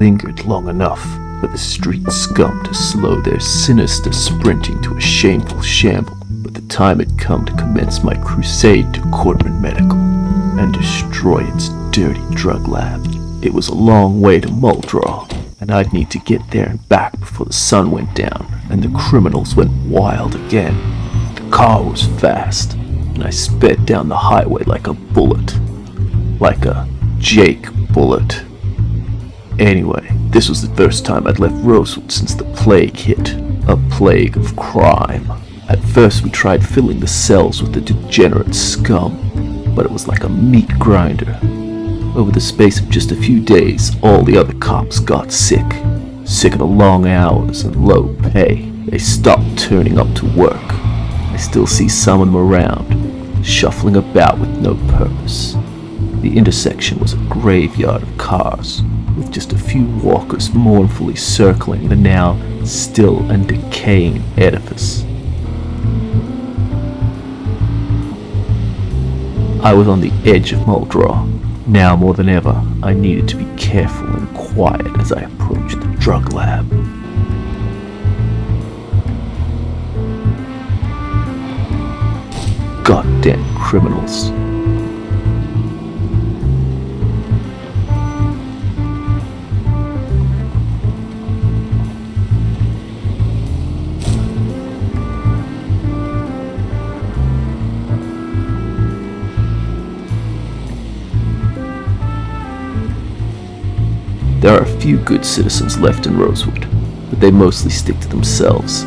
Lingered long enough for the street scum to slow their sinister sprinting to a shameful shamble, but the time had come to commence my crusade to Cortland Medical and destroy its dirty drug lab. It was a long way to Muldraugh, and I'd need to get there and back before the sun went down and the criminals went wild again. The car was fast, and I sped down the highway like a bullet. Like a Jake bullet. Anyway, this was the first time I'd left Rosewood since the plague hit. A plague of crime. At first we tried filling the cells with the degenerate scum, but it was like a meat grinder. Over the space of just a few days, all the other cops got sick. Sick of the long hours and low pay. They stopped turning up to work. I still see some of them around, shuffling about with no purpose. The intersection was a graveyard of cars, with just a few walkers mournfully circling the now still and decaying edifice. I was on the edge of Muldraugh. Now more than ever, I needed to be careful and quiet as I approached the drug lab. Goddamn criminals. There are a few good citizens left in Rosewood, but they mostly stick to themselves,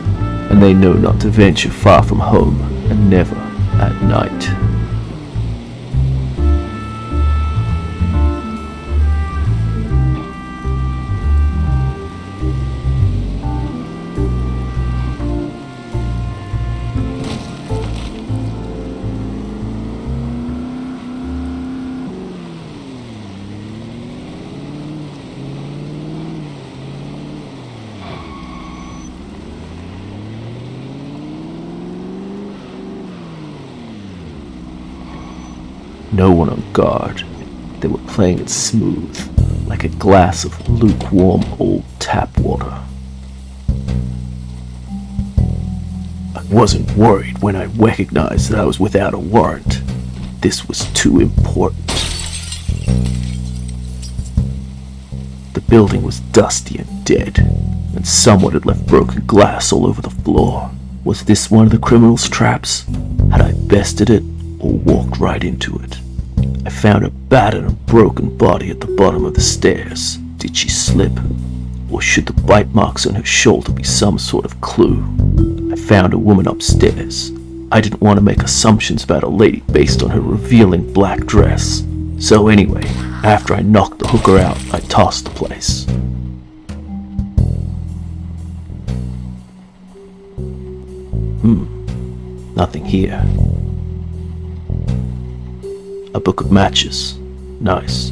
and they know not to venture far from home, and never at night. No one on guard. They were playing it smooth, like a glass of lukewarm old tap water. I wasn't worried when I recognized that I was without a warrant. This was too important. The building was dusty and dead, and someone had left broken glass all over the floor. Was this one of the criminals' traps? Had I bested it or walked right into it? I found a battered and broken body at the bottom of the stairs. Did she slip? Or should the bite marks on her shoulder be some sort of clue? I found a woman upstairs. I didn't want to make assumptions about a lady based on her revealing black dress. So anyway, after I knocked the hooker out, I tossed the place. Nothing here. A book of matches. Nice.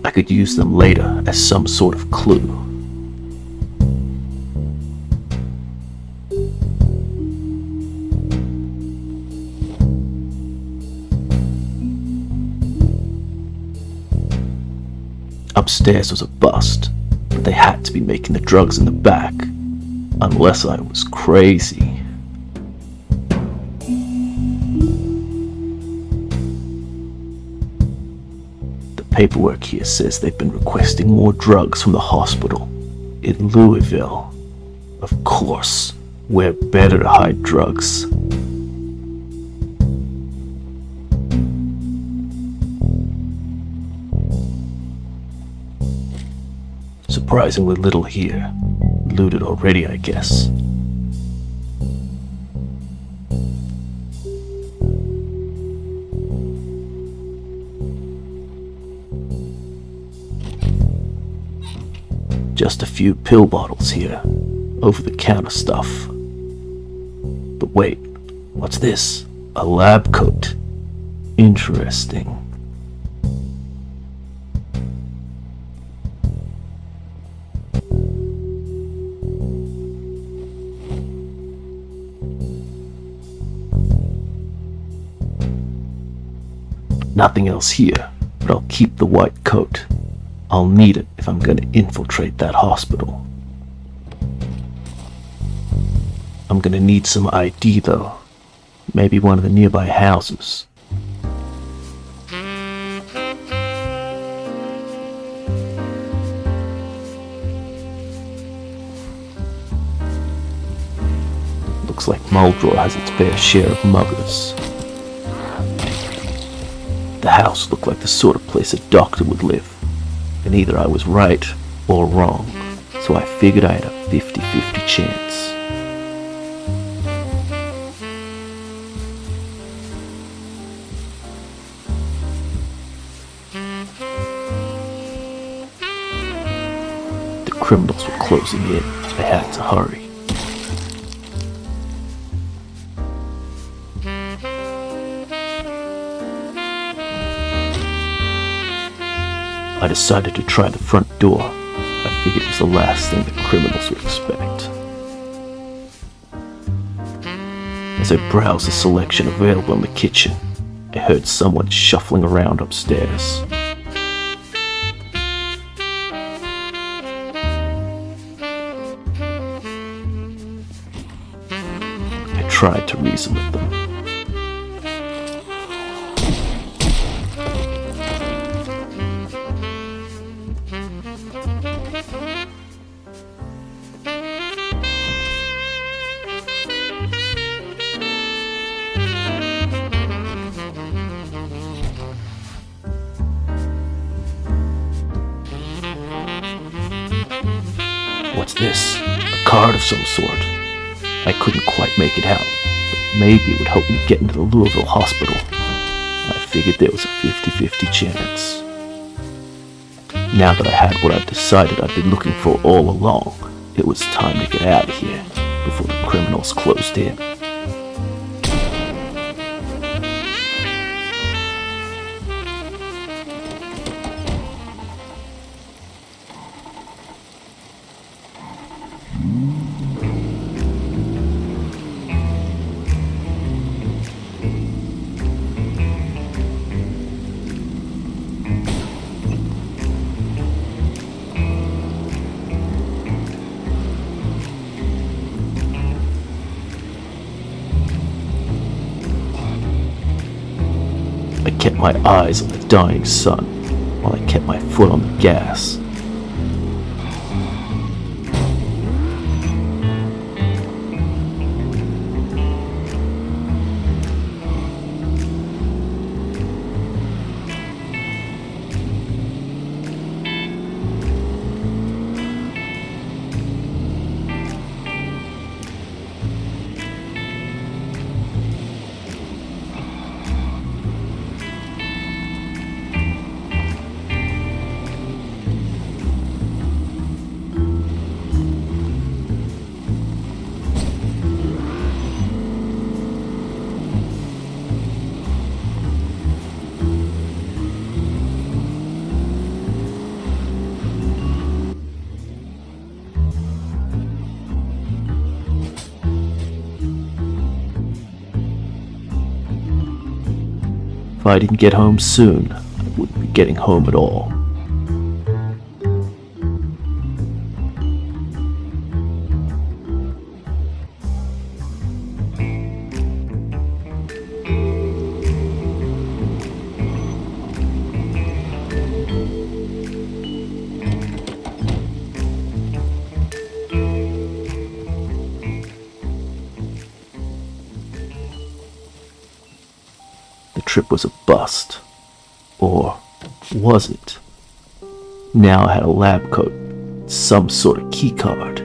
I could use them later as some sort of clue. Upstairs was a bust, but they had to be making the drugs in the back. Unless I was crazy. Paperwork here says they've been requesting more drugs from the hospital in Louisville. Of course, where better to hide drugs? Surprisingly little here. Looted already, I guess. Just a few pill bottles here, over-the-counter stuff. But wait, what's this? A lab coat. Interesting. Nothing else here, but I'll keep the white coat. I'll need it if I'm gonna infiltrate that hospital. I'm gonna need some ID though. Maybe one of the nearby houses. Looks like Muldraugh has its fair share of muggers. The house looked like the sort of place a doctor would live, and either I was right or wrong, so I figured I had a 50-50 chance. The criminals were closing in. I had to hurry. I decided to try the front door. I figured it was the last thing the criminals would expect. As I browsed the selection available in the kitchen, I heard someone shuffling around upstairs. I tried to reason with them. What's this? A card of some sort. I couldn't quite make it out, but maybe it would help me get into the Louisville hospital. I figured there was a 50-50 chance. Now that I had what I'd decided I'd been looking for all along, it was time to get out of here before the criminals closed in. I kept my eyes on the dying sun while I kept my foot on the gas. If I didn't get home soon, I wouldn't be getting home at all. The trip was a bust. Or was it? Now I had a lab coat, some sort of key card.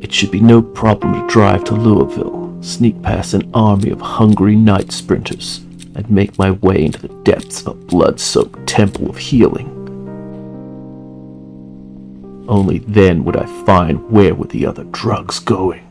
It should be no problem to drive to Louisville, sneak past an army of hungry night sprinters, and make my way into the depths of a blood-soaked temple of healing. Only then would I find where were the other drugs going.